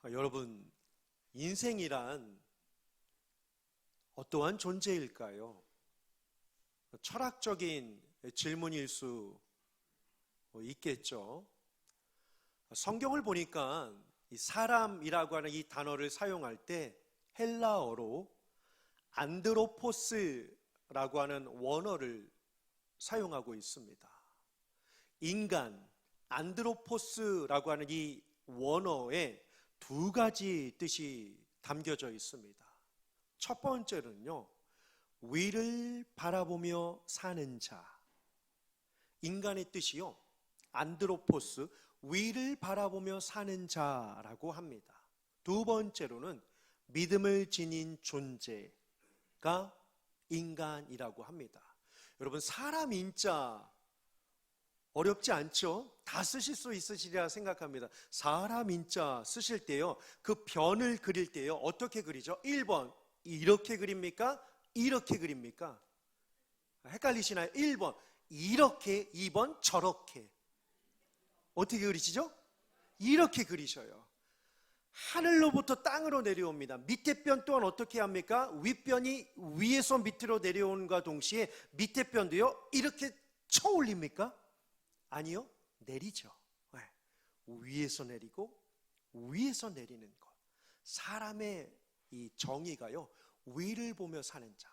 여러분, 인생이란 어떠한 존재일까요? 철학적인 질문일 수 있겠죠. 성경을 보니까 이 사람이라고 하는 이 단어를 사용할 때 헬라어로 안드로포스라고 하는 원어를 사용하고 있습니다. 인간, 안드로포스라고 하는 이 원어에 두 가지 뜻이 담겨져 있습니다. 첫 번째는요, 위를 바라보며 사는 자. 인간의 뜻이요, 안드로포스, 위를 바라보며 사는 자라고 합니다. 두 번째로는 믿음을 지닌 존재가 인간이라고 합니다. 여러분, 사람 인자 어렵지 않죠? 다 쓰실 수 있으시리라 생각합니다. 사람 인자 쓰실 때요, 그 변을 그릴 때요, 어떻게 그리죠? 1번 이렇게 그립니까? 이렇게 그립니까? 헷갈리시나요? 1번 이렇게, 2번 저렇게. 어떻게 그리시죠? 이렇게 그리셔요. 하늘로부터 땅으로 내려옵니다. 밑에 뼈 또한 어떻게 합니까? 윗변이 위에서 밑으로 내려온과 동시에 밑에 뼈도요, 이렇게 쳐 올립니까? 아니요, 내리죠. 네. 위에서 내리고 위에서 내리는 것. 사람의 이 정의가요, 위를 보며 사는 자.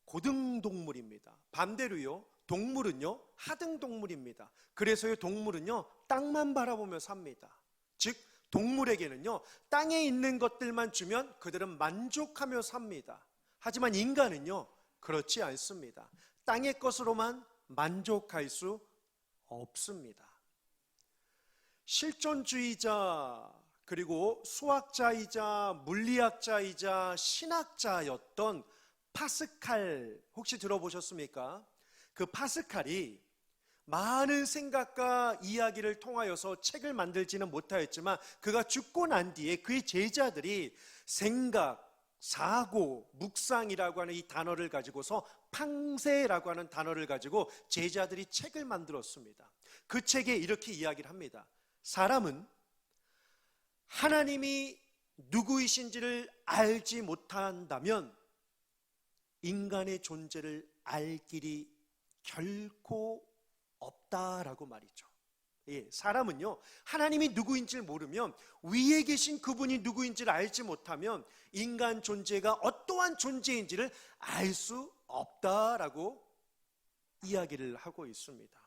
고등동물입니다. 반대로요, 동물은요, 하등동물입니다. 그래서요, 동물은요, 땅만 바라보며 삽니다. 즉, 동물에게는요, 땅에 있는 것들만 주면 그들은 만족하며 삽니다. 하지만 인간은요, 그렇지 않습니다. 땅의 것으로만 만족할 수 없습니다. 실존주의자, 그리고 수학자이자 물리학자이자 신학자였던 파스칼, 혹시 들어보셨습니까? 그 파스칼이 많은 생각과 이야기를 통하여서 책을 만들지는 못하였지만, 그가 죽고 난 뒤에 그의 제자들이 생각, 사고, 묵상이라고 하는 이 단어를 가지고서 팡세라고 하는 단어를 가지고 제자들이 책을 만들었습니다. 그 책에 이렇게 이야기를 합니다. 사람은 하나님이 누구이신지를 알지 못한다면 인간의 존재를 알 길이 결코 없다라고 말이죠. 예, 사람은요, 하나님이 누구인지를 모르면, 위에 계신 그분이 누구인지를 알지 못하면 인간 존재가 어떠한 존재인지를 알 수 없다라고 이야기를 하고 있습니다.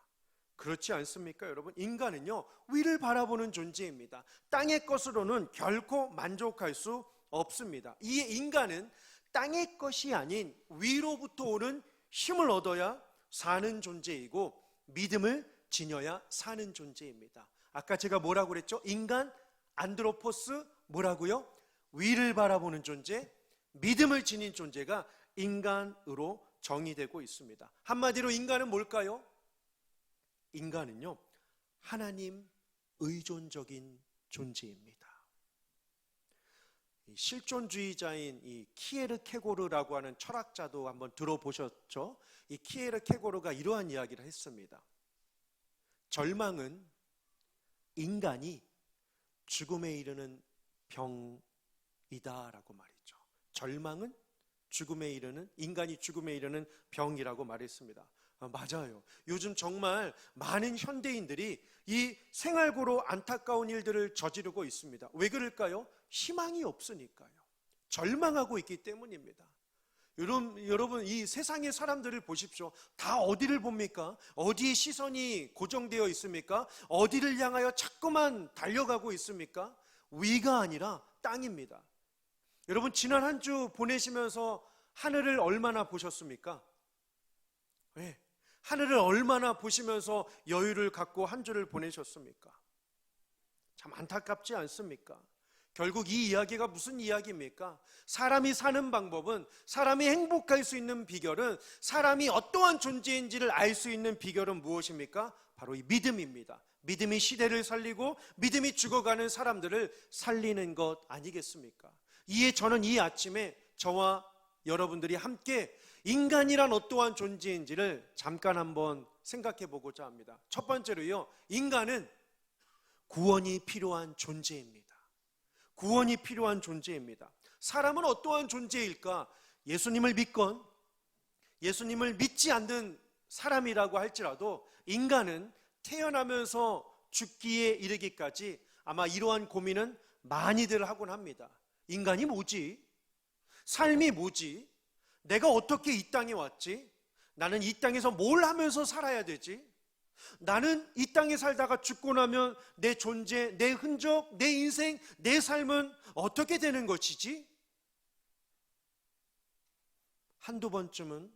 그렇지 않습니까, 여러분? 인간은요, 위를 바라보는 존재입니다. 땅의 것으로는 결코 만족할 수 없습니다. 이에 인간은 땅의 것이 아닌 위로부터 오는 힘을 얻어야 사는 존재이고, 믿음을 지녀야 사는 존재입니다. 아까 제가 뭐라고 그랬죠? 인간, 안드로포스, 뭐라고요? 위를 바라보는 존재, 믿음을 지닌 존재가 인간으로 정의되고 있습니다. 한마디로 인간은 뭘까요? 인간은요, 하나님 의존적인 존재입니다. 실존주의자인 이 키에르케고르라고 하는 철학자도 한번 들어보셨죠? 이 키에르케고르가 이러한 이야기를 했습니다. 절망은 인간이 죽음에 이르는 병이다라고 말이죠. 절망은 인간이 죽음에 이르는 병이라고 말했습니다. 맞아요. 요즘 정말 많은 현대인들이 이 생활고로 안타까운 일들을 저지르고 있습니다. 왜 그럴까요? 희망이 없으니까요. 절망하고 있기 때문입니다. 여러분, 이 세상의 사람들을 보십시오. 다 어디를 봅니까? 어디에 시선이 고정되어 있습니까? 어디를 향하여 자꾸만 달려가고 있습니까? 위가 아니라 땅입니다. 여러분, 지난 한 주 보내시면서 하늘을 얼마나 보셨습니까? 네. 하늘을 얼마나 보시면서 여유를 갖고 한 주를 보내셨습니까? 참 안타깝지 않습니까? 결국 이 이야기가 무슨 이야기입니까? 사람이 사는 방법은, 사람이 행복할 수 있는 비결은, 사람이 어떠한 존재인지를 알 수 있는 비결은 무엇입니까? 바로 이 믿음입니다. 믿음이 시대를 살리고 믿음이 죽어가는 사람들을 살리는 것 아니겠습니까? 이에 저는 이 아침에 저와 여러분들이 함께 인간이란 어떠한 존재인지를 잠깐 한번 생각해 보고자 합니다. 첫 번째로요, 인간은 구원이 필요한 존재입니다. 구원이 필요한 존재입니다. 사람은 어떠한 존재일까? 예수님을 믿건 예수님을 믿지 않는 사람이라고 할지라도 인간은 태어나면서 죽기에 이르기까지 아마 이러한 고민은 많이들 하곤 합니다. 인간이 뭐지? 삶이 뭐지? 내가 어떻게 이 땅에 왔지? 나는 이 땅에서 뭘 하면서 살아야 되지? 나는 이 땅에 살다가 죽고 나면 내 존재, 내 흔적, 내 인생, 내 삶은 어떻게 되는 것이지? 한두 번쯤은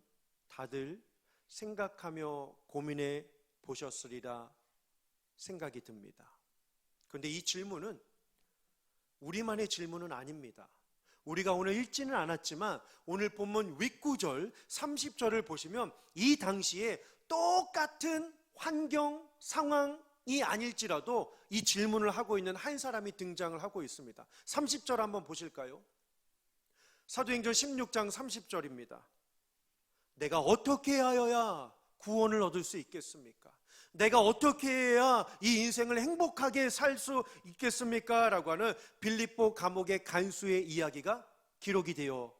다들 생각하며 고민해 보셨으리라 생각이 듭니다. 그런데 이 질문은 우리만의 질문은 아닙니다. 우리가 오늘 읽지는 않았지만 오늘 본문 윗구절 30절을 보시면 이 당시에 똑같은 환경, 상황이 아닐지라도 이 질문을 하고 있는 한 사람이 등장을 하고 있습니다. 30절 한번 보실까요? 사도행전 16장 30절입니다. 내가 어떻게 하여야 구원을 얻을 수 있겠습니까? 내가 어떻게 해야 이 인생을 행복하게 살 수 있겠습니까? 라고 하는 빌립보 감옥의 간수의 이야기가 기록이 되어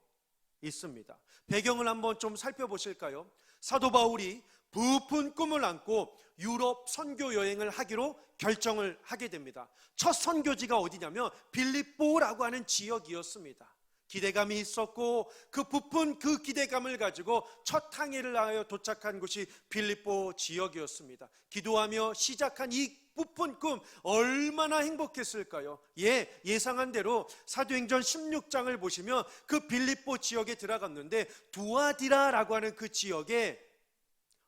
있습니다. 배경을 한번 좀 살펴보실까요? 사도 바울이 부푼 꿈을 안고 유럽 선교 여행을 하기로 결정을 하게 됩니다. 첫 선교지가 어디냐면 빌립보라고 하는 지역이었습니다. 기대감이 있었고 그 부푼 그 기대감을 가지고 첫 항해를 하여 도착한 곳이 빌립보 지역이었습니다. 기도하며 시작한 이 부푼 꿈 얼마나 행복했을까요? 예상한 대로 사도행전 16장을 보시면 그 빌립보 지역에 들어갔는데 두아디라라고 하는 그 지역에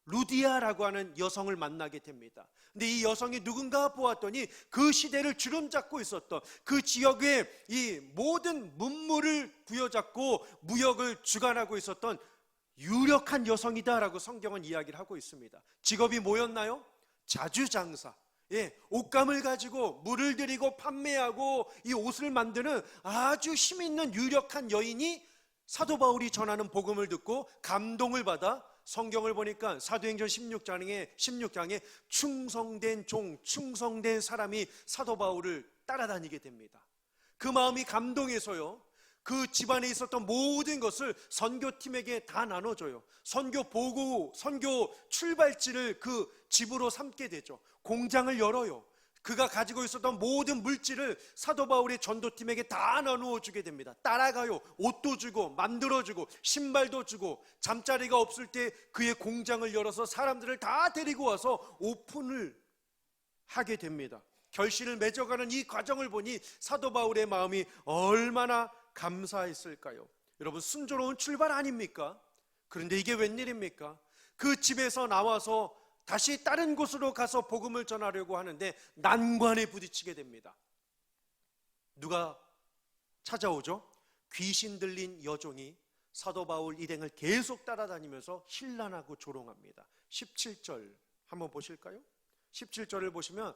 루디아라고 하는 여성을 만나게 됩니다. 근데 이 여성이 누군가 보았더니 그 시대를 주름잡고 있었던 그 지역의 이 모든 문물을 부여잡고 무역을 주관하고 있었던 유력한 여성이다라고 성경은 이야기를 하고 있습니다. 직업이 뭐였나요? 자주장사. 옷감을 가지고 물을 들이고 판매하고 이 옷을 만드는 아주 힘 있는 유력한 여인이 사도 바울이 전하는 복음을 듣고 감동을 받아 성경을 보니까 사도행전 16장에 충성된 종, 충성된 사람이 사도 바울을 따라다니게 됩니다. 그 마음이 감동해서요, 그 집안에 있었던 모든 것을 선교팀에게 다 나눠줘요. 선교 보고, 선교 출발지를 그 집으로 삼게 되죠. 공장을 열어요. 그가 가지고 있었던 모든 물질을 사도 바울의 전도팀에게 다 나누어 주게 됩니다. 따라가요. 옷도 주고 만들어주고 신발도 주고 잠자리가 없을 때 그의 공장을 열어서 사람들을 다 데리고 와서 오픈을 하게 됩니다. 결실을 맺어가는 이 과정을 보니 사도 바울의 마음이 얼마나 감사했을까요? 여러분, 순조로운 출발 아닙니까? 그런데 이게 웬일입니까? 그 집에서 나와서 다시 다른 곳으로 가서 복음을 전하려고 하는데 난관에 부딪히게 됩니다. 누가 찾아오죠? 귀신 들린 여종이 사도 바울 일행을 계속 따라다니면서 힐난하고 조롱합니다. 17절 한번 보실까요? 17절을 보시면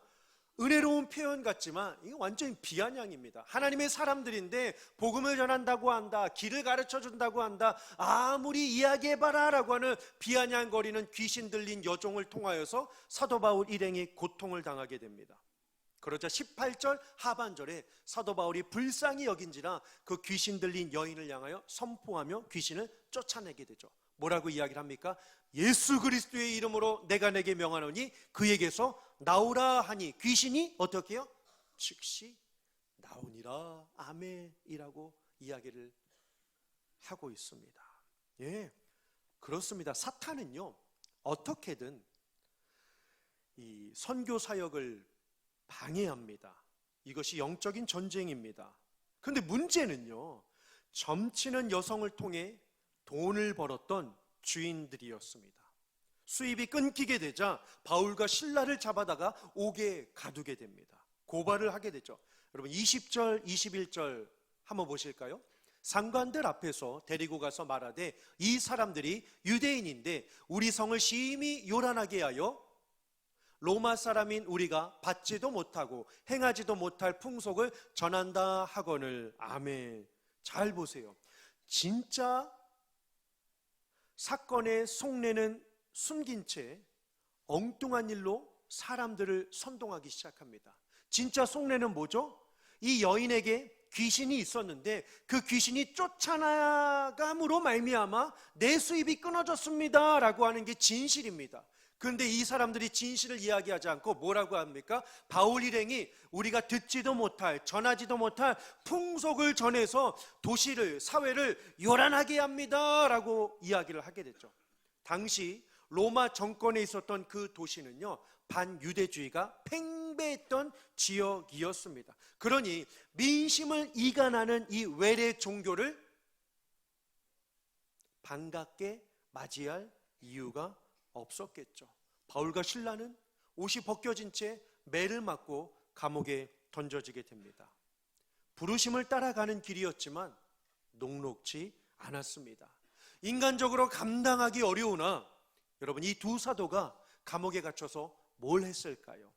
은혜로운 표현 같지만 이게 완전히 비아냥입니다. 하나님의 사람들인데 복음을 전한다고 한다, 길을 가르쳐준다고 한다, 아무리 이야기해봐라 라고 하는 비아냥거리는 귀신 들린 여종을 통하여서 사도 바울 일행이 고통을 당하게 됩니다. 그러자 18절 하반절에 사도 바울이 불쌍히 여긴지라 그 귀신 들린 여인을 향하여 선포하며 귀신을 쫓아내게 되죠. 뭐라고 이야기를 합니까? 예수 그리스도의 이름으로 내가 내게 명하노니 그에게서 나오라 하니 귀신이 어떻게 해요? 즉시 나오니라. 아멘이라고 이야기를 하고 있습니다. 그렇습니다. 사탄은요, 어떻게든 이 선교 사역을 방해합니다. 이것이 영적인 전쟁입니다. 그런데 문제는요, 점치는 여성을 통해 돈을 벌었던 주인들이었습니다. 수입이 끊기게 되자 바울과 실라를 잡아다가 옥에 가두게 됩니다. 고발을 하게 되죠. 여러분 20절 21절 한번 보실까요? 상관들 앞에서 데리고 가서 말하되 이 사람들이 유대인인데 우리 성을 심히 요란하게 하여 로마 사람인 우리가 받지도 못하고 행하지도 못할 풍속을 전한다 하거늘. 아멘. 잘 보세요. 진짜 사건의 속내는 숨긴 채 엉뚱한 일로 사람들을 선동하기 시작합니다. 진짜 속내는 뭐죠? 이 여인에게 귀신이 있었는데 그 귀신이 쫓아나감으로 말미암아 내 수입이 끊어졌습니다 라고 하는 게 진실입니다. 그런데 이 사람들이 진실을 이야기하지 않고 뭐라고 합니까? 바울 일행이 우리가 듣지도 못할, 전하지도 못할 풍속을 전해서 도시를, 사회를 요란하게 합니다 라고 이야기를 하게 됐죠. 당시 로마 정권에 있었던 그 도시는요, 반유대주의가 팽배했던 지역이었습니다. 그러니 민심을 이간하는 이 외래 종교를 반갑게 맞이할 이유가 없었겠죠. 바울과 실라는 옷이 벗겨진 채 매를 맞고 감옥에 던져지게 됩니다. 부르심을 따라가는 길이었지만 녹록지 않았습니다. 인간적으로 감당하기 어려우나 여러분, 이 두 사도가 감옥에 갇혀서 뭘 했을까요?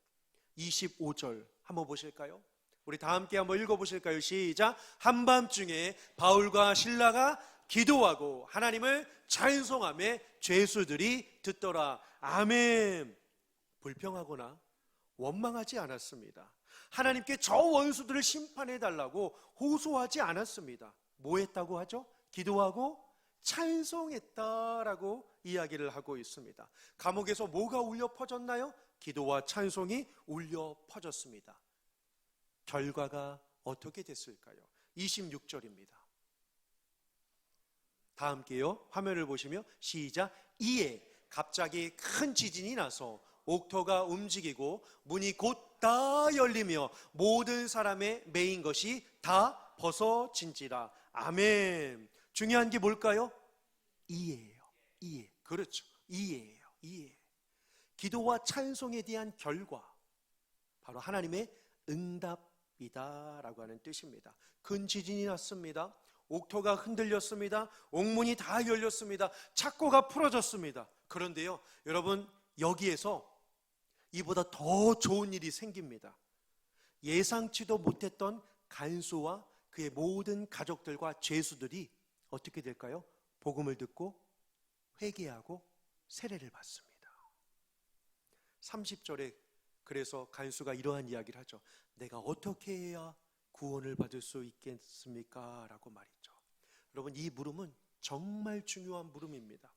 25절 한번 보실까요? 우리 다 함께 한번 읽어보실까요? 시작. 한밤중에 바울과 실라가 기도하고 하나님을 찬송하며 죄수들이 듣더라. 아멘. 불평하거나 원망하지 않았습니다. 하나님께 저 원수들을 심판해달라고 호소하지 않았습니다. 뭐 했다고 하죠? 기도하고 찬송했다라고 이야기를 하고 있습니다. 감옥에서 뭐가 울려 퍼졌나요? 기도와 찬송이 울려 퍼졌습니다. 결과가 어떻게 됐을까요? 26절입니다. 다 함께요. 화면을 보시며 시작. 이에 갑자기 큰 지진이 나서 옥토가 움직이고 문이 곧 다 열리며 모든 사람의 매인 것이 다 벗어진지라. 아멘. 중요한 게 뭘까요? 이해예요. 이해. 그렇죠. 이해예요. 이해. 기도와 찬송에 대한 결과, 바로 하나님의 응답이다라고 하는 뜻입니다. 큰 지진이 났습니다. 옥토가 흔들렸습니다. 옥문이 다 열렸습니다. 착고가 풀어졌습니다. 그런데요, 여러분, 여기에서 이보다 더 좋은 일이 생깁니다. 예상치도 못했던 간수와 그의 모든 가족들과 죄수들이 어떻게 될까요? 복음을 듣고 회개하고 세례를 받습니다. 30절에 그래서 간수가 이러한 이야기를 하죠. 내가 어떻게 해야 구원을 받을 수 있겠습니까? 라고 말이죠. 여러분, 이 물음은 정말 중요한 물음입니다.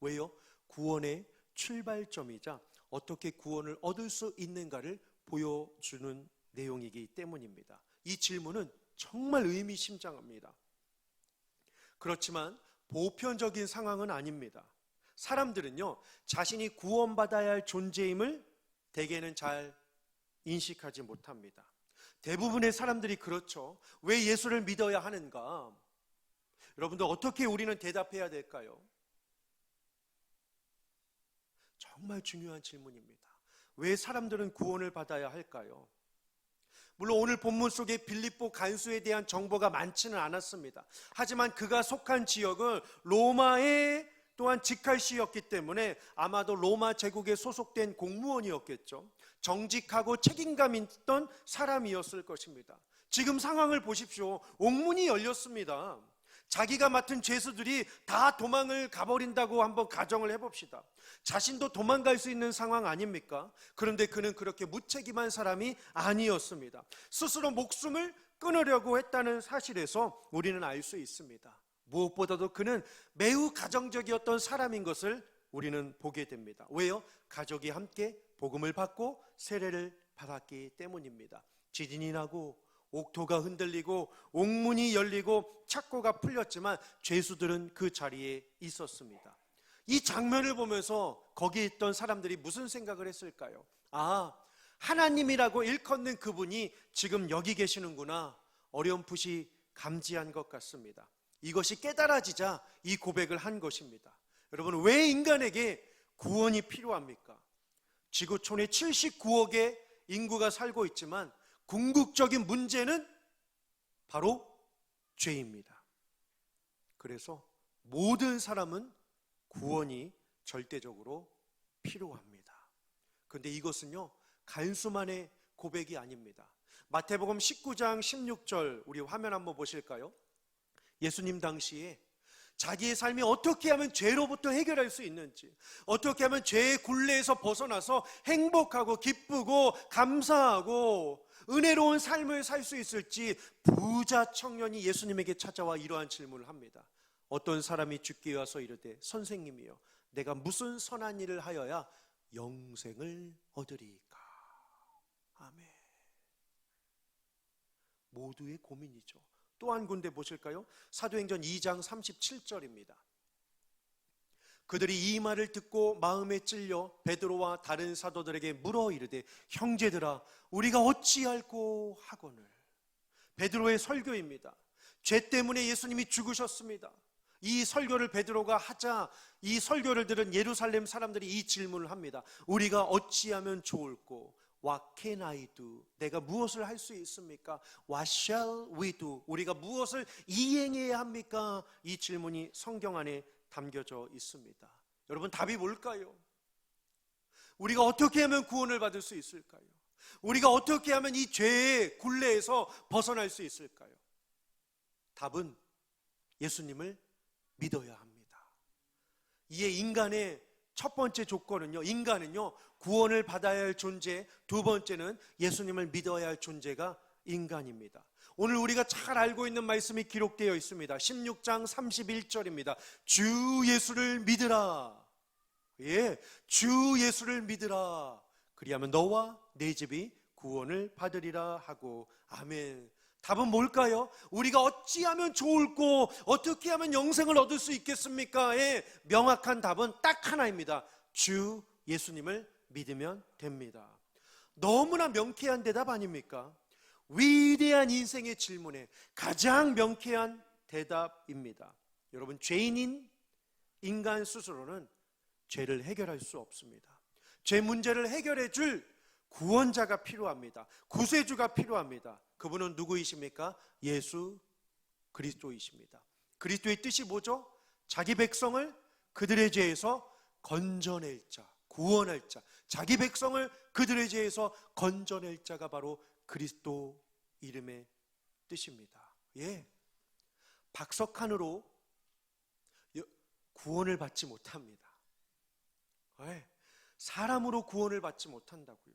왜요? 구원의 출발점이자 어떻게 구원을 얻을 수 있는가를 보여주는 내용이기 때문입니다. 이 질문은 정말 의미심장합니다. 그렇지만 보편적인 상황은 아닙니다. 사람들은요, 자신이 구원받아야 할 존재임을 대개는 잘 인식하지 못합니다. 대부분의 사람들이 그렇죠. 왜 예수를 믿어야 하는가? 여러분들, 어떻게 우리는 대답해야 될까요? 정말 중요한 질문입니다. 왜 사람들은 구원을 받아야 할까요? 물론 오늘 본문 속에 빌립보 간수에 대한 정보가 많지는 않았습니다. 하지만 그가 속한 지역은 로마의 또한 직할시였기 때문에 아마도 로마 제국에 소속된 공무원이었겠죠. 정직하고 책임감 있던 사람이었을 것입니다. 지금 상황을 보십시오. 옥문이 열렸습니다. 자기가 맡은 죄수들이 다 도망을 가버린다고 한번 가정을 해봅시다. 자신도 도망갈 수 있는 상황 아닙니까? 그런데 그는 그렇게 무책임한 사람이 아니었습니다. 스스로 목숨을 끊으려고 했다는 사실에서 우리는 알 수 있습니다. 무엇보다도 그는 매우 가정적이었던 사람인 것을 우리는 보게 됩니다. 왜요? 가족이 함께 복음을 받고 세례를 받았기 때문입니다. 지진이 나고 옥토가 흔들리고 옥문이 열리고 착고가 풀렸지만 죄수들은 그 자리에 있었습니다. 이 장면을 보면서 거기에 있던 사람들이 무슨 생각을 했을까요? 아, 하나님이라고 일컫는 그분이 지금 여기 계시는구나. 어렴풋이 감지한 것 같습니다. 이것이 깨달아지자 이 고백을 한 것입니다. 여러분, 왜 인간에게 구원이 필요합니까? 지구촌에 79억의 인구가 살고 있지만 궁극적인 문제는 바로 죄입니다. 그래서 모든 사람은 구원이 절대적으로 필요합니다. 그런데 이것은요, 간수만의 고백이 아닙니다. 마태복음 19장 16절 우리 화면 한번 보실까요? 예수님 당시에 자기의 삶이 어떻게 하면 죄로부터 해결할 수 있는지, 어떻게 하면 죄의 굴레에서 벗어나서 행복하고 기쁘고 감사하고 은혜로운 삶을 살 수 있을지 부자 청년이 예수님에게 찾아와 이러한 질문을 합니다. 어떤 사람이 죽게 와서 이르되 선생님이여 내가 무슨 선한 일을 하여야 영생을 얻으리까? 아멘. 모두의 고민이죠. 또 한 군데 보실까요? 사도행전 2장 37절입니다. 그들이 이 말을 듣고 마음에 찔려 베드로와 다른 사도들에게 물어 이르되 형제들아 우리가 어찌할꼬 하거늘. 베드로의 설교입니다. 죄 때문에 예수님이 죽으셨습니다. 이 설교를 베드로가 하자 이 설교를 들은 예루살렘 사람들이 이 질문을 합니다. 우리가 어찌하면 좋을꼬? What can I do? 내가 무엇을 할 수 있습니까? What shall we do? 우리가 무엇을 이행해야 합니까? 이 질문이 성경 안에 담겨져 있습니다. 여러분 답이 뭘까요? 우리가 어떻게 하면 구원을 받을 수 있을까요? 우리가 어떻게 하면 이 죄의 굴레에서 벗어날 수 있을까요? 답은 예수님을 믿어야 합니다. 이에 인간의 첫 번째 조건은요, 인간은요 구원을 받아야 할 존재, 두 번째는 예수님을 믿어야 할 존재가 인간입니다. 오늘 우리가 잘 알고 있는 말씀이 기록되어 있습니다. 16장 31절입니다. 주 예수를 믿으라. 예, 주 예수를 믿으라. 그리하면 너와 내 집이 구원을 받으리라 하고. 아멘. 답은 뭘까요? 우리가 어찌하면 좋을꼬? 어떻게 하면 영생을 얻을 수 있겠습니까?의 명확한 답은 딱 하나입니다. 주 예수님을 믿으면 됩니다. 너무나 명쾌한 대답 아닙니까? 위대한 인생의 질문에 가장 명쾌한 대답입니다. 여러분, 죄인인 인간 스스로는 죄를 해결할 수 없습니다. 죄 문제를 해결해 줄 구원자가 필요합니다. 구세주가 필요합니다. 그분은 누구이십니까? 예수 그리스도이십니다. 그리스도의 뜻이 뭐죠? 자기 백성을 그들의 죄에서 건져낼 자, 구원할 자, 자기 백성을 그들의 죄에서 건져낼 자가 바로 그리스도 이름의 뜻입니다. 예, 박석한으로 구원을 받지 못합니다. 예, 사람으로 구원을 받지 못한다고요.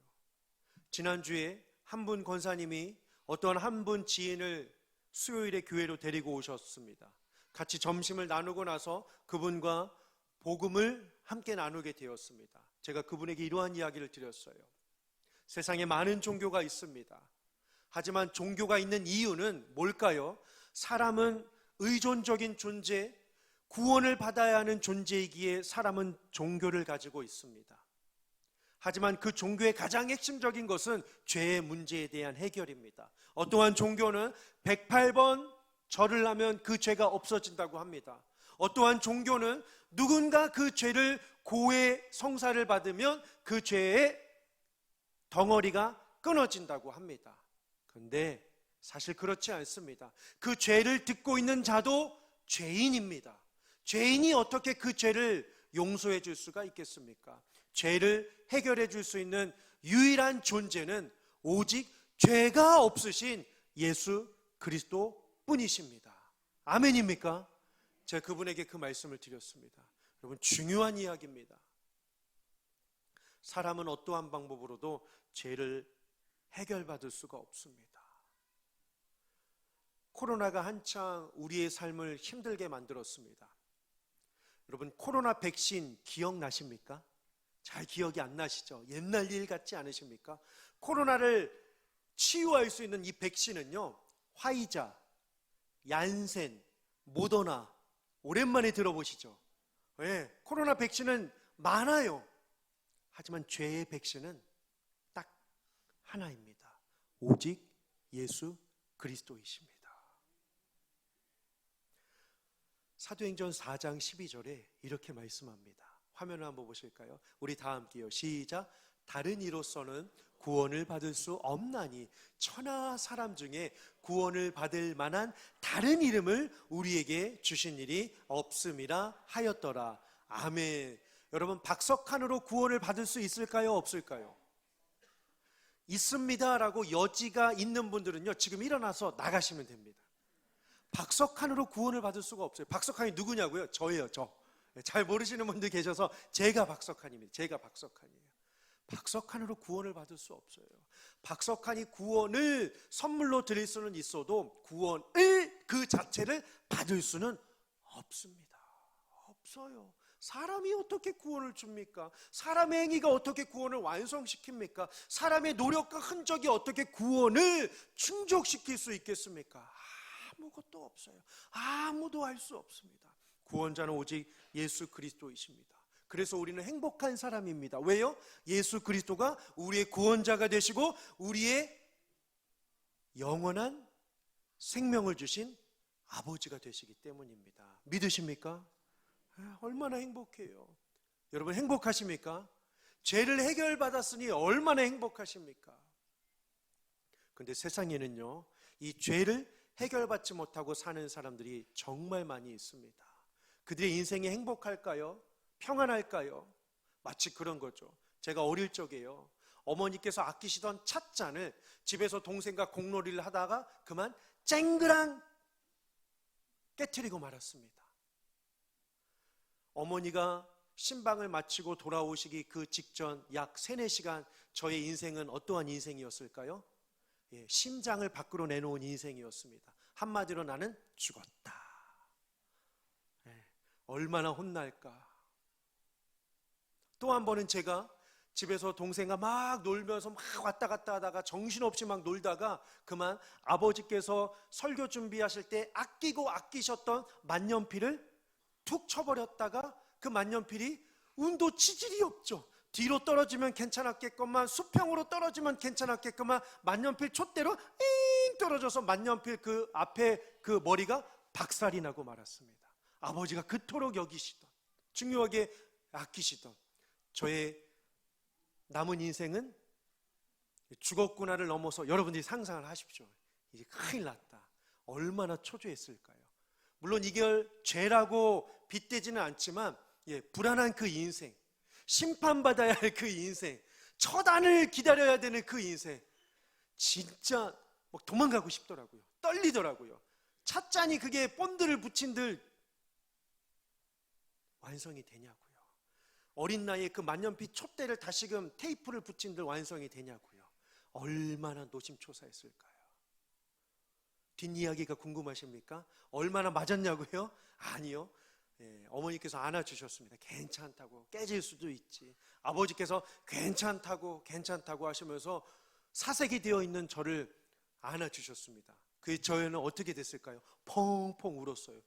지난주에 한 분 권사님이 어떤 한 분 지인을 수요일에 교회로 데리고 오셨습니다. 같이 점심을 나누고 나서 그분과 복음을 함께 나누게 되었습니다. 제가 그분에게 이러한 이야기를 드렸어요. 세상에 많은 종교가 있습니다. 하지만 종교가 있는 이유는 뭘까요? 사람은 의존적인 존재, 구원을 받아야 하는 존재이기에 사람은 종교를 가지고 있습니다. 하지만 그 종교의 가장 핵심적인 것은 죄의 문제에 대한 해결입니다. 어떠한 종교는 108번 절을 하면 그 죄가 없어진다고 합니다. 어떠한 종교는 누군가 그 죄를 고해 성사를 받으면 그 죄의 덩어리가 끊어진다고 합니다. 그런데 사실 그렇지 않습니다. 그 죄를 듣고 있는 자도 죄인입니다. 죄인이 어떻게 그 죄를 용서해 줄 수가 있겠습니까? 죄를 해결해 줄 수 있는 유일한 존재는 오직 죄가 없으신 예수 그리스도 뿐이십니다. 아멘입니까? 제가 그분에게 그 말씀을 드렸습니다. 여러분, 중요한 이야기입니다. 사람은 어떠한 방법으로도 죄를 해결받을 수가 없습니다. 코로나가 한창 우리의 삶을 힘들게 만들었습니다. 여러분, 코로나 백신 기억나십니까? 잘 기억이 안 나시죠? 옛날 일 같지 않으십니까? 코로나를 치유할 수 있는 이 백신은요, 화이자, 얀센, 모더나, 오랜만에 들어보시죠? 네, 코로나 백신은 많아요. 하지만 죄의 백신은 딱 하나입니다. 오직 예수 그리스도이십니다. 사도행전 4장 12절에 이렇게 말씀합니다. 화면을 한번 보실까요? 우리 다 함께요. 시작. 다른 이로서는 구원을 받을 수 없나니 천하 사람 중에 구원을 받을 만한 다른 이름을 우리에게 주신 일이 없음이라 하였더라. 아멘. 여러분, 박석한으로 구원을 받을 수 있을까요? 없을까요? 있습니다라고 여지가 있는 분들은요, 지금 일어나서 나가시면 됩니다. 박석한으로 구원을 받을 수가 없어요. 박석한이 누구냐고요? 저예요, 저. 잘 모르시는 분들 계셔서 제가 박석한입니다. 제가 박석한이에요. 박석한으로 구원을 받을 수 없어요. 박석한이 구원을 선물로 드릴 수는 있어도 구원을 그 자체를 받을 수는 없습니다. 없어요. 사람이 어떻게 구원을 줍니까? 사람의 행위가 어떻게 구원을 완성시킵니까? 사람의 노력과 흔적이 어떻게 구원을 충족시킬 수 있겠습니까? 아무것도 없어요. 아무도 할 수 없습니다. 구원자는 오직 예수 그리스도이십니다. 그래서 우리는 행복한 사람입니다. 왜요? 예수 그리스도가 우리의 구원자가 되시고 우리의 영원한 생명을 주신 아버지가 되시기 때문입니다. 믿으십니까? 얼마나 행복해요. 여러분 행복하십니까? 죄를 해결받았으니 얼마나 행복하십니까? 그런데 세상에는요, 이 죄를 해결받지 못하고 사는 사람들이 정말 많이 있습니다. 그들의 인생이 행복할까요? 평안할까요? 마치 그런 거죠. 제가 어릴 적에요, 어머니께서 아끼시던 찻잔을 집에서 동생과 공놀이를 하다가 그만 쨍그랑 깨트리고 말았습니다. 어머니가 신방을 마치고 돌아오시기 그 직전 약 3-4시간 저의 인생은 어떠한 인생이었을까요? 심장을 밖으로 내놓은 인생이었습니다. 한마디로 나는 죽었다. 얼마나 혼날까. 또 한 번은 제가 집에서 동생과 막 놀면서 막 왔다 갔다 하다가 정신없이 막 놀다가 그만 아버지께서 설교 준비하실 때 아끼셨던 만년필을 툭 쳐버렸다가 그 만년필이 운도 치질이 없죠. 뒤로 떨어지면 괜찮았겠건만 수평으로 떨어지면 괜찮았겠건만 만년필 촛대로 잉 떨어져서 만년필 그 앞에 그 머리가 박살이 나고 말았습니다. 아버지가 그토록 여기시던, 중요하게 아끼시던 저의 남은 인생은 죽었구나를 넘어서 여러분들이 상상을 하십시오. 이제 큰일 났다. 얼마나 초조했을까요? 물론 이게 죄라고 빗대지는 않지만 불안한 그 인생, 심판받아야 할 그 인생, 처단을 기다려야 되는 그 인생, 진짜 막 도망가고 싶더라고요. 떨리더라고요. 찻잔이 그게 본드를 붙인들 완성이 되냐고요. 어린 나이에 그 만년필 촛대를 다시금 테이프를 붙인들 완성이 되냐고요. 얼마나 노심초사했을까요? 뒷이야기가 궁금하십니까? 얼마나 맞았냐고요? 아니요. 어머니께서 안아주셨습니다. 괜찮다고, 깨질 수도 있지. 아버지께서 괜찮다고 하시면서 사색이 되어 있는 저를 안아주셨습니다. 그 저희는 어떻게 됐을까요? 펑펑 울었어요.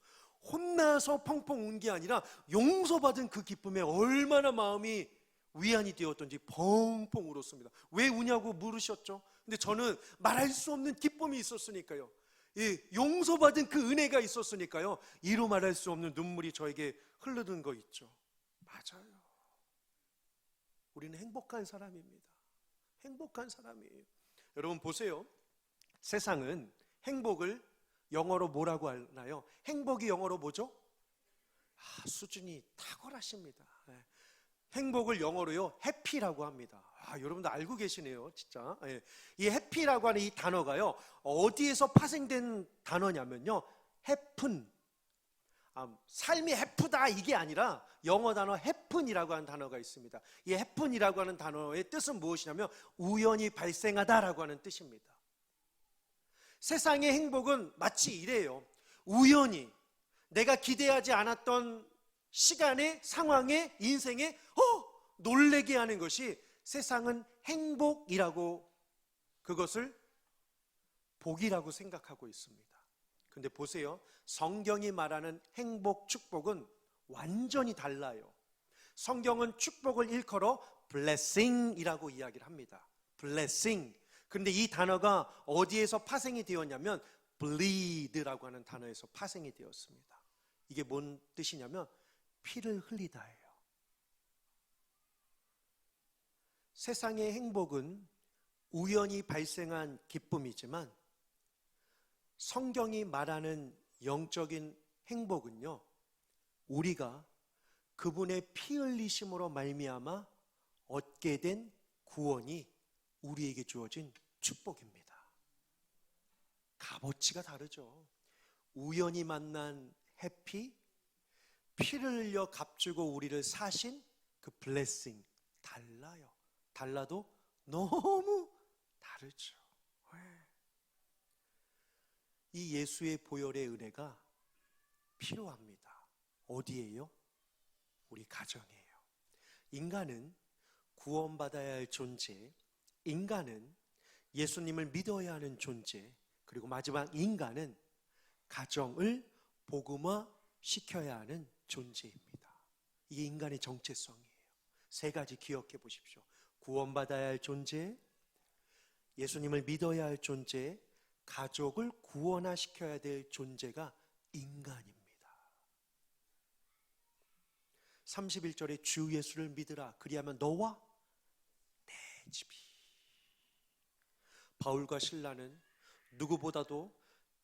혼나서 펑펑 운 게 아니라 용서받은 그 기쁨에 얼마나 마음이 위안이 되었던지 펑펑 울었습니다. 왜 우냐고 물으셨죠? 근데 저는 말할 수 없는 기쁨이 있었으니까요. 용서받은 그 은혜가 있었으니까요. 이루 말할 수 없는 눈물이 저에게 흐르는 거 있죠. 맞아요. 우리는 행복한 사람입니다. 행복한 사람이에요. 여러분 보세요. 세상은 행복을 영어로 뭐라고 하나요? 행복이 영어로 뭐죠? 수준이 탁월하십니다. 행복을 영어로요, 해피라고 합니다. 여러분들 알고 계시네요, 진짜. 이 해피라고 하는 이 단어가요, 어디에서 파생된 단어냐면요, 해픈. 삶이 해프다 이게 아니라 영어 단어 해픈이라고 하는 단어가 있습니다. 이 해픈이라고 하는 단어의 뜻은 무엇이냐면 우연히 발생하다라고 하는 뜻입니다. 세상의 행복은 마치 이래요. 우연히 내가 기대하지 않았던 시간에, 상황에, 인생에 놀래게 하는 것이 세상은 행복이라고, 그것을 복이라고 생각하고 있습니다. 그런데 보세요. 성경이 말하는 행복, 축복은 완전히 달라요. 성경은 축복을 일컬어 blessing이라고 이야기를 합니다. blessing. 그런데 이 단어가 어디에서 파생이 되었냐면 bleed라고 하는 단어에서 파생이 되었습니다. 이게 뭔 뜻이냐면 피를 흘리다예요. 세상의 행복은 우연히 발생한 기쁨이지만 성경이 말하는 영적인 행복은요, 우리가 그분의 피 흘리심으로 말미암아 얻게 된 구원이 우리에게 주어진 축복입니다. 값어치가 다르죠. 우연히 만난 해피, 피를 흘려 값주고 우리를 사신 그 블레싱 달라요. 달라도 너무 다르죠. 이 예수의 보혈의 은혜가 필요합니다. 어디에요? 우리 가정이에요. 인간은 구원받아야 할 존재, 인간은 예수님을 믿어야 하는 존재, 그리고 마지막 인간은 가정을 복음화 시켜야 하는 존재입니다. 이게 인간의 정체성이에요. 세 가지 기억해 보십시오. 구원받아야 할 존재, 예수님을 믿어야 할 존재, 가족을 구원화시켜야 될 존재가 인간입니다. 31절에 주 예수를 믿으라. 그리하면 너와 내 집이. 바울과 실라는 누구보다도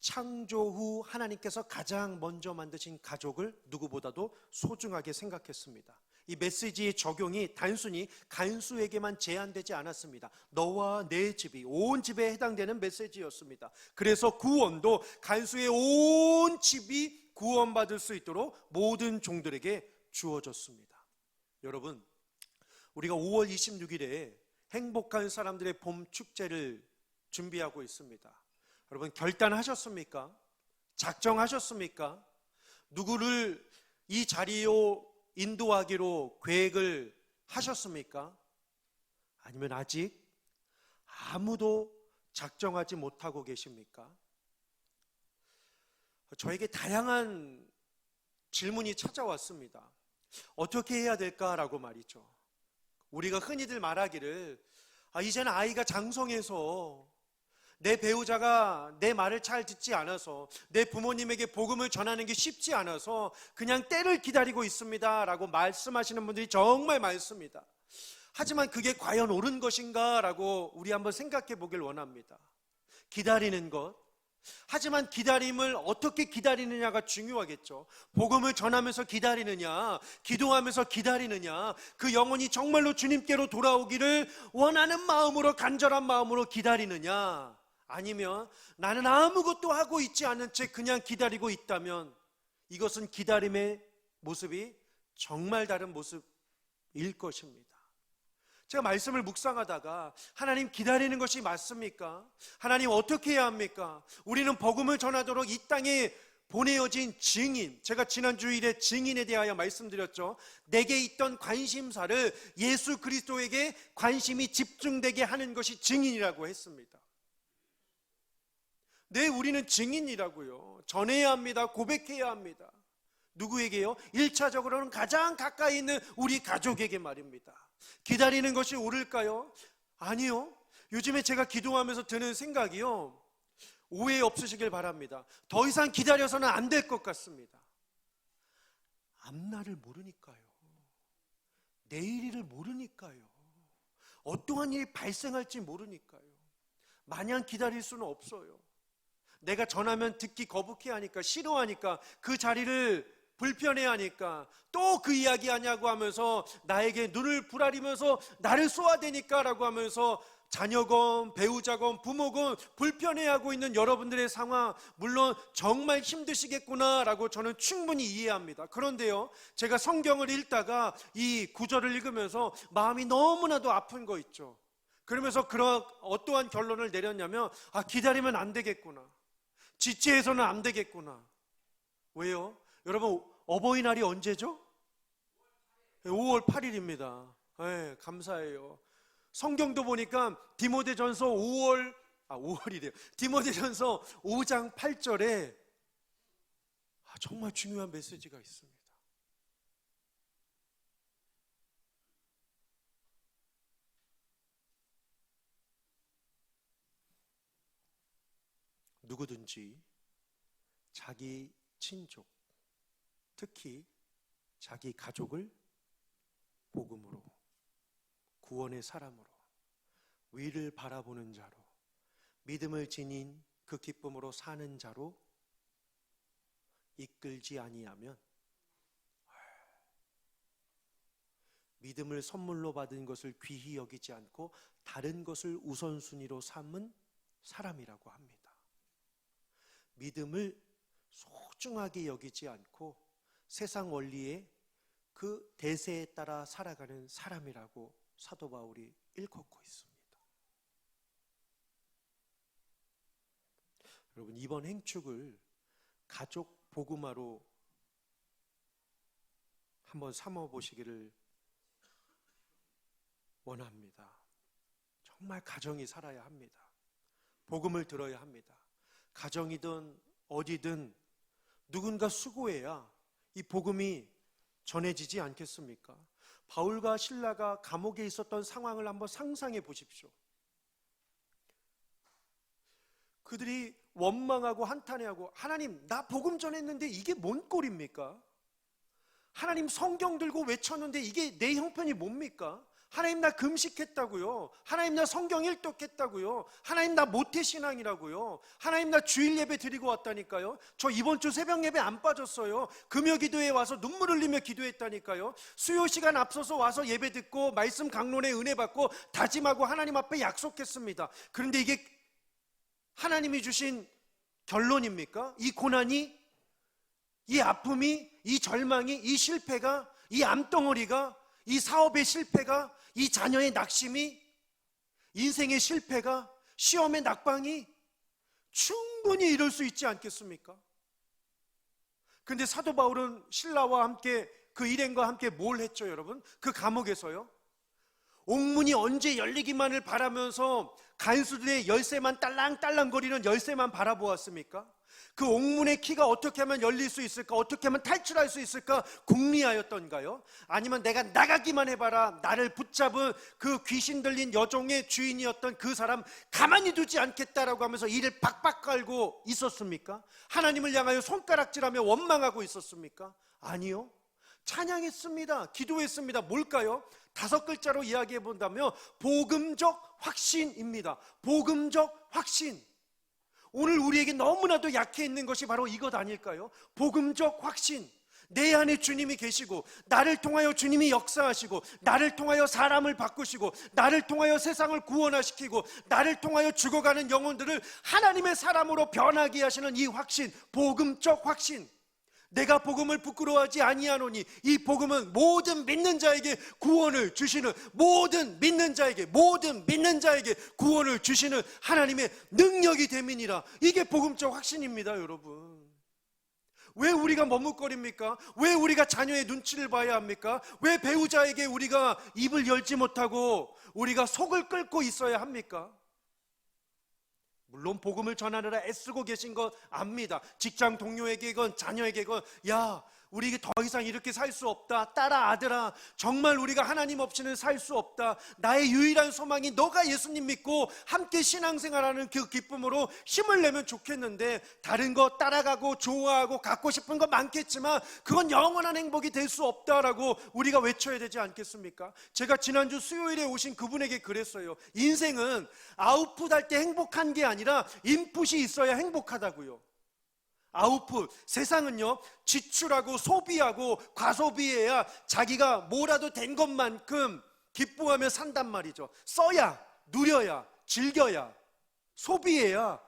창조 후 하나님께서 가장 먼저 만드신 가족을 누구보다도 소중하게 생각했습니다. 이 메시지의 적용이 단순히 간수에게만 제한되지 않았습니다. 너와 내 집이, 온 집에 해당되는 메시지였습니다. 그래서 구원도 간수의 온 집이 구원받을 수 있도록 모든 종들에게 주어졌습니다. 여러분, 우리가 5월 26일에 행복한 사람들의 봄 축제를 준비하고 있습니다. 여러분, 결단하셨습니까? 작정하셨습니까? 누구를 이 자리로 인도하기로 계획을 하셨습니까? 아니면 아직 아무도 작정하지 못하고 계십니까? 저에게 다양한 질문이 찾아왔습니다. 어떻게 해야 될까라고 말이죠. 우리가 흔히들 말하기를 이제는 아이가 장성해서 내 배우자가 내 말을 잘 듣지 않아서 내 부모님에게 복음을 전하는 게 쉽지 않아서 그냥 때를 기다리고 있습니다 라고 말씀하시는 분들이 정말 많습니다. 하지만 그게 과연 옳은 것인가 라고 우리 한번 생각해 보길 원합니다. 기다리는 것, 하지만 기다림을 어떻게 기다리느냐가 중요하겠죠. 복음을 전하면서 기다리느냐, 기도하면서 기다리느냐, 그 영혼이 정말로 주님께로 돌아오기를 원하는 마음으로, 간절한 마음으로 기다리느냐, 아니면 나는 아무것도 하고 있지 않은 채 그냥 기다리고 있다면 이것은 기다림의 모습이 정말 다른 모습일 것입니다. 제가 말씀을 묵상하다가 하나님, 기다리는 것이 맞습니까? 하나님, 어떻게 해야 합니까? 우리는 복음을 전하도록 이 땅에 보내어진 증인, 제가 지난 주일에 증인에 대하여 말씀드렸죠. 내게 있던 관심사를 예수 그리스도에게 관심이 집중되게 하는 것이 증인이라고 했습니다. 네, 우리는 증인이라고요. 전해야 합니다. 고백해야 합니다. 누구에게요? 1차적으로는 가장 가까이 있는 우리 가족에게 말입니다. 기다리는 것이 옳을까요? 아니요. 요즘에 제가 기도하면서 드는 생각이요, 오해 없으시길 바랍니다. 더 이상 기다려서는 안 될 것 같습니다. 앞날을 모르니까요. 내일을 모르니까요. 어떠한 일이 발생할지 모르니까요. 마냥 기다릴 수는 없어요. 내가 전하면 듣기 거북해하니까, 싫어하니까, 그 자리를 불편해하니까, 또 그 이야기 하냐고 하면서 나에게 눈을 부라리면서 나를 쏘아대니까 라고 하면서 자녀건 배우자건 부모건 불편해하고 있는 여러분들의 상황, 물론 정말 힘드시겠구나 라고 저는 충분히 이해합니다. 그런데요, 제가 성경을 읽다가 이 구절을 읽으면서 마음이 너무나도 아픈 거 있죠. 그러면서 그런 어떠한 결론을 내렸냐면, 기다리면 안 되겠구나, 지체해서는 안 되겠구나. 왜요? 여러분, 어버이날이 언제죠? 5월 8일입니다. 네, 감사해요. 성경도 보니까 디모데전서 5월이래요. 디모데전서 5장 8절에 정말 중요한 메시지가 있습니다. 누구든지 자기 친족, 특히 자기 가족을 복음으로, 구원의 사람으로, 위를 바라보는 자로, 믿음을 지닌 그 기쁨으로 사는 자로 이끌지 아니하면, 믿음을 선물로 받은 것을 귀히 여기지 않고 다른 것을 우선순위로 삼은 사람이라고 합니다. 믿음을 소중하게 여기지 않고 세상 원리에 그 대세에 따라 살아가는 사람이라고 사도 바울이 일컫고 있습니다. 여러분, 이번 행축을 가족 복음화로 한번 삼아 보시기를 원합니다. 정말 가정이 살아야 합니다. 복음을 들어야 합니다. 가정이든 어디든 누군가 수고해야 이 복음이 전해지지 않겠습니까? 바울과 실라가 감옥에 있었던 상황을 한번 상상해 보십시오. 그들이 원망하고 한탄해하고, 하나님, 나 복음 전했는데 이게 뭔 꼴입니까? 하나님, 성경 들고 외쳤는데 이게 내 형편이 뭡니까? 하나님, 나 금식했다고요. 하나님, 나 성경 일독했다고요. 하나님, 나 모태신앙이라고요. 하나님, 나 주일 예배 드리고 왔다니까요. 저 이번 주 새벽 예배 안 빠졌어요. 금요 기도에 와서 눈물 흘리며 기도했다니까요. 수요 시간 앞서서 와서 예배 듣고 말씀 강론에 은혜 받고 다짐하고 하나님 앞에 약속했습니다. 그런데 이게 하나님이 주신 결론입니까? 이 고난이, 이 아픔이, 이 절망이, 이 실패가, 이 암덩어리가, 이 사업의 실패가, 이 자녀의 낙심이, 인생의 실패가, 시험의 낙방이 충분히 이럴 수 있지 않겠습니까? 근데 사도 바울은 신라와 함께 그 일행과 함께 뭘 했죠, 여러분? 그 감옥에서요. 옥문이 언제 열리기만을 바라면서 간수들의 열쇠만 딸랑딸랑거리는 열쇠만 바라보았습니까? 그 옥문의 키가 어떻게 하면 열릴 수 있을까? 어떻게 하면 탈출할 수 있을까? 궁리하였던가요? 아니면 내가 나가기만 해봐라, 나를 붙잡은 그 귀신 들린 여종의 주인이었던 그 사람 가만히 두지 않겠다라고 하면서 이를 박박 깔고 있었습니까? 하나님을 향하여 손가락질하며 원망하고 있었습니까? 아니요. 찬양했습니다. 기도했습니다. 뭘까요? 5글자로 이야기해 본다면 복음적 확신입니다. 복음적 확신. 오늘 우리에게 너무나도 약해 있는 것이 바로 이것 아닐까요? 복음적 확신. 내 안에 주님이 계시고, 나를 통하여 주님이 역사하시고, 나를 통하여 사람을 바꾸시고, 나를 통하여 세상을 구원화시키고, 나를 통하여 죽어가는 영혼들을 하나님의 사람으로 변하게 하시는 이 확신, 복음적 확신. 내가 복음을 부끄러워하지 아니하노니 이 복음은 모든 믿는 자에게 구원을 주시는, 모든 믿는 자에게 구원을 주시는 하나님의 능력이 됨이니라. 이게 복음적 확신입니다, 여러분. 왜 우리가 머뭇거립니까? 왜 우리가 자녀의 눈치를 봐야 합니까? 왜 배우자에게 우리가 입을 열지 못하고 우리가 속을 끓고 있어야 합니까? 물론 복음을 전하느라 애쓰고 계신 것 압니다. 직장 동료에게건 자녀에게건, 야, 우리 더 이상 이렇게 살 수 없다. 딸아, 아들아, 정말 우리가 하나님 없이는 살 수 없다. 나의 유일한 소망이 너가 예수님 믿고 함께 신앙생활하는 그 기쁨으로 힘을 내면 좋겠는데, 다른 거 따라가고 좋아하고 갖고 싶은 거 많겠지만 그건 영원한 행복이 될 수 없다라고 우리가 외쳐야 되지 않겠습니까? 제가 지난주 수요일에 오신 그분에게 그랬어요. 인생은 아웃풋 할 때 행복한 게 아니라 인풋이 있어야 행복하다고요. 아웃풋. 세상은요, 지출하고 소비하고 과소비해야 자기가 뭐라도 된 것만큼 기뻐하며 산단 말이죠. 써야, 누려야, 즐겨야, 소비해야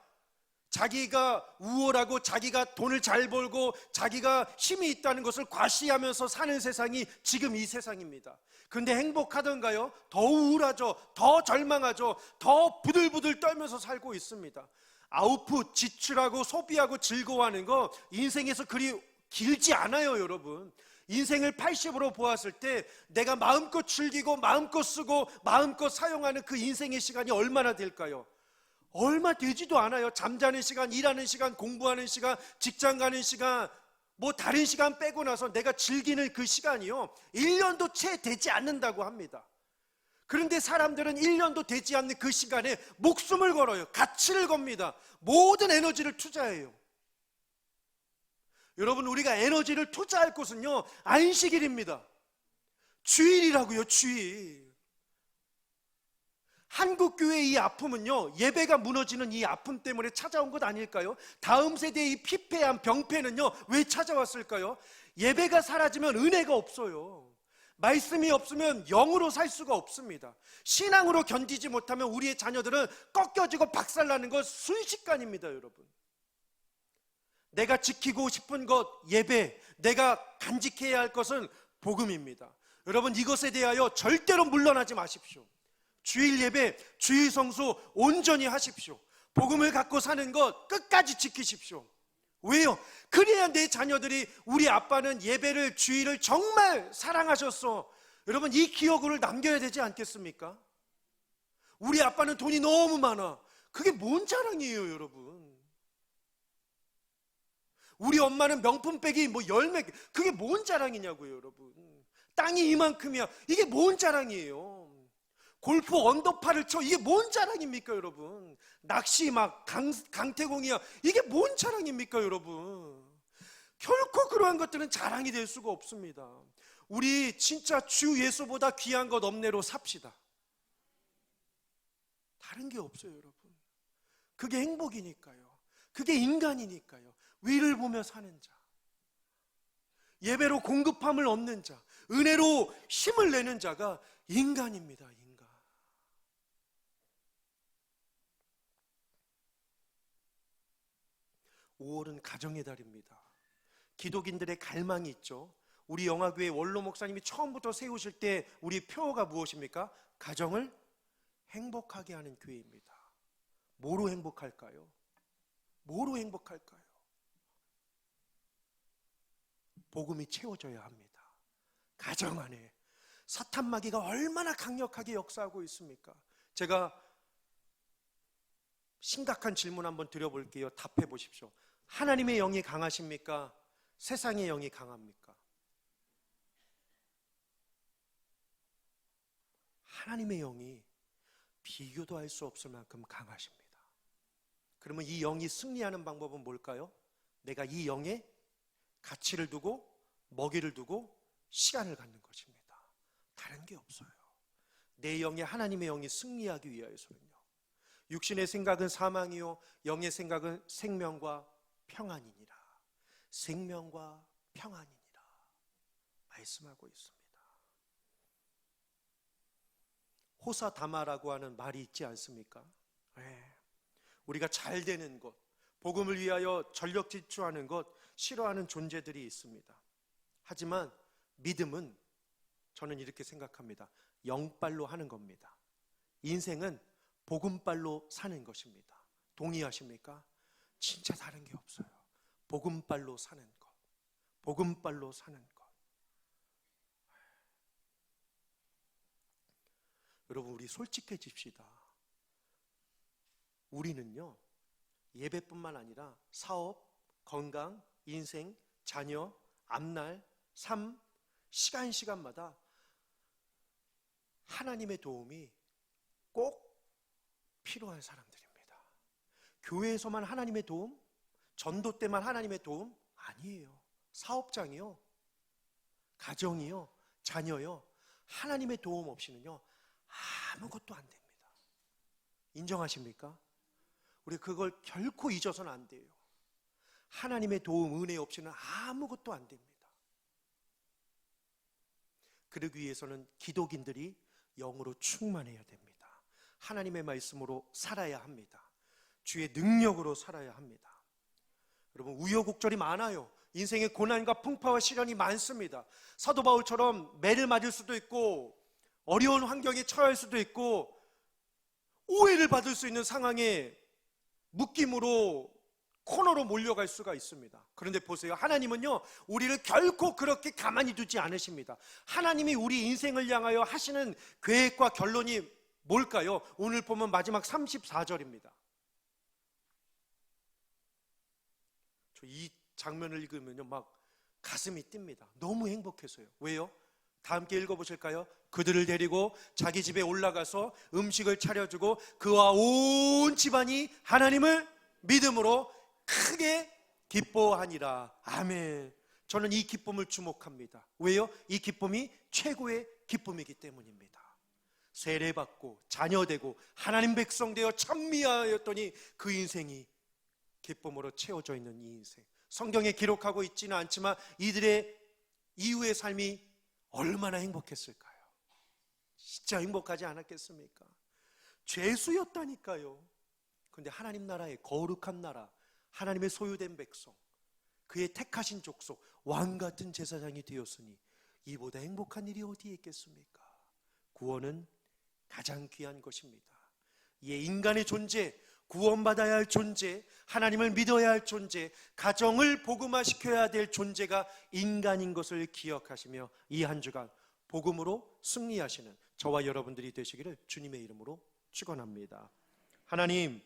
자기가 우월하고 자기가 돈을 잘 벌고 자기가 힘이 있다는 것을 과시하면서 사는 세상이 지금 이 세상입니다. 근데 행복하던가요? 더 우울하죠. 더 절망하죠. 더 부들부들 떨면서 살고 있습니다. 아웃풋, 지출하고 소비하고 즐거워하는 거 인생에서 그리 길지 않아요, 여러분. 인생을 80으로 보았을 때 내가 마음껏 즐기고 마음껏 쓰고 마음껏 사용하는 그 인생의 시간이 얼마나 될까요? 얼마 되지도 않아요. 잠자는 시간, 일하는 시간, 공부하는 시간, 직장 가는 시간, 뭐 다른 시간 빼고 나서 내가 즐기는 그 시간이요, 1년도 채 되지 않는다고 합니다. 그런데 사람들은 1년도 되지 않는 그 시간에 목숨을 걸어요. 가치를 겁니다. 모든 에너지를 투자해요. 여러분, 우리가 에너지를 투자할 곳은요, 안식일입니다. 주일이라고요, 주일. 한국교회의 이 아픔은요, 예배가 무너지는 이 아픔 때문에 찾아온 것 아닐까요? 다음 세대의 이 피폐한 병폐는요, 왜 찾아왔을까요? 예배가 사라지면 은혜가 없어요. 말씀이 없으면 영으로 살 수가 없습니다. 신앙으로 견디지 못하면 우리의 자녀들은 꺾여지고 박살나는 것 순식간입니다, 여러분. 내가 지키고 싶은 것, 예배, 내가 간직해야 할 것은 복음입니다. 여러분, 이것에 대하여 절대로 물러나지 마십시오. 주일 예배, 주일 성수 온전히 하십시오. 복음을 갖고 사는 것 끝까지 지키십시오. 왜요? 그래야 내 자녀들이 우리 아빠는 예배를, 주일을 정말 사랑하셨어, 여러분, 이 기억을 남겨야 되지 않겠습니까? 우리 아빠는 돈이 너무 많아. 그게 뭔 자랑이에요, 여러분? 우리 엄마는 명품백이 뭐 10몇 개. 그게 뭔 자랑이냐고요, 여러분? 땅이 이만큼이야. 이게 뭔 자랑이에요? 골프 언더파를 쳐. 이게 뭔 자랑입니까, 여러분? 낚시 막 강태공이야. 이게 뭔 자랑입니까, 여러분? 결코 그러한 것들은 자랑이 될 수가 없습니다. 우리 진짜 주 예수보다 귀한 것 없네로 삽시다. 다른 게 없어요, 여러분. 그게 행복이니까요. 그게 인간이니까요. 위를 보며 사는 자, 예배로 공급함을 얻는 자, 은혜로 힘을 내는 자가 인간입니다. 인간. 5월은 가정의 달입니다. 기독인들의 갈망이 있죠. 우리 영화교회 원로 목사님이 처음부터 세우실 때 우리 표어가 무엇입니까? 가정을 행복하게 하는 교회입니다. 뭐로 행복할까요? 뭐로 행복할까요? 복음이 채워져야 합니다. 가정 안에 사탄 마귀가 얼마나 강력하게 역사하고 있습니까? 제가 심각한 질문 한번 드려볼게요. 답해 보십시오. 하나님의 영이 강하십니까? 세상의 영이 강합니까? 하나님의 영이 비교도 할 수 없을 만큼 강하십니다. 그러면 이 영이 승리하는 방법은 뭘까요? 내가 이 영에 가치를 두고, 먹이를 두고, 시간을 갖는 것입니다. 다른 게 없어요. 내 영에 하나님의 영이 승리하기 위하여서는요, 육신의 생각은 사망이요 영의 생각은 생명과 평안이니라. 생명과 평안이니라 말씀하고 있습니다. 호사다마라고 하는 말이 있지 않습니까? 네. 우리가 잘 되는 것, 복음을 위하여 전력 질주하는 것 싫어하는 존재들이 있습니다. 하지만 믿음은, 저는 이렇게 생각합니다, 영빨로 하는 겁니다. 인생은 복음빨로 사는 것입니다. 동의하십니까? 진짜 다른 게 없어요. 복음빨로 사는 것, 복음빨로 사는 것. 여러분, 우리 솔직해집시다. 우리는요, 예배뿐만 아니라 사업, 건강, 인생, 자녀, 앞날, 삶, 시간마다 하나님의 도움이 꼭 필요한 사람들입니다. 교회에서만 하나님의 도움, 전도 때만 하나님의 도움 아니에요. 사업장이요, 가정이요, 자녀요, 하나님의 도움 없이는요 아무것도 안 됩니다. 인정하십니까? 우리 그걸 결코 잊어서는 안 돼요. 하나님의 도움, 은혜 없이는 아무것도 안 됩니다. 그러기 위해서는 기독인들이 영으로 충만해야 됩니다. 하나님의 말씀으로 살아야 합니다. 주의 능력으로 살아야 합니다. 여러분, 우여곡절이 많아요. 인생의 고난과 풍파와 시련이 많습니다. 사도 바울처럼 매를 맞을 수도 있고, 어려운 환경에 처할 수도 있고, 오해를 받을 수 있는 상황에 묶임으로, 코너로 몰려갈 수가 있습니다. 그런데 보세요, 하나님은요 우리를 결코 그렇게 가만히 두지 않으십니다. 하나님이 우리 인생을 향하여 하시는 계획과 결론이 뭘까요? 오늘 보면 마지막 34절입니다. 저 이 장면을 읽으면요 막 가슴이 뜁니다. 너무 행복해서요. 왜요? 다 함께 읽어보실까요? 그들을 데리고 자기 집에 올라가서 음식을 차려주고 그와 온 집안이 하나님을 믿음으로 크게 기뻐하니라. 아멘. 저는 이 기쁨을 주목합니다. 왜요? 이 기쁨이 최고의 기쁨이기 때문입니다. 세례받고 자녀되고 하나님 백성 되어 찬미하였더니 그 인생이 기쁨으로 채워져 있는 이 인생, 성경에 기록하고 있지는 않지만 이들의 이후의 삶이 얼마나 행복했을까요? 진짜 행복하지 않았겠습니까? 죄수였다니까요. 그런데 하나님 나라의 거룩한 나라, 하나님의 소유된 백성, 그의 택하신 족속 왕 같은 제사장이 되었으니 이보다 행복한 일이 어디에 있겠습니까? 구원은 가장 귀한 것입니다. 예, 인간의 존재, 구원받아야 할 존재, 하나님을 믿어야 할 존재, 가정을 복음화시켜야 될 존재가 인간인 것을 기억하시며 이 한 주간 복음으로 승리하시는 저와 여러분들이 되시기를 주님의 이름으로 축원합니다. 하나님,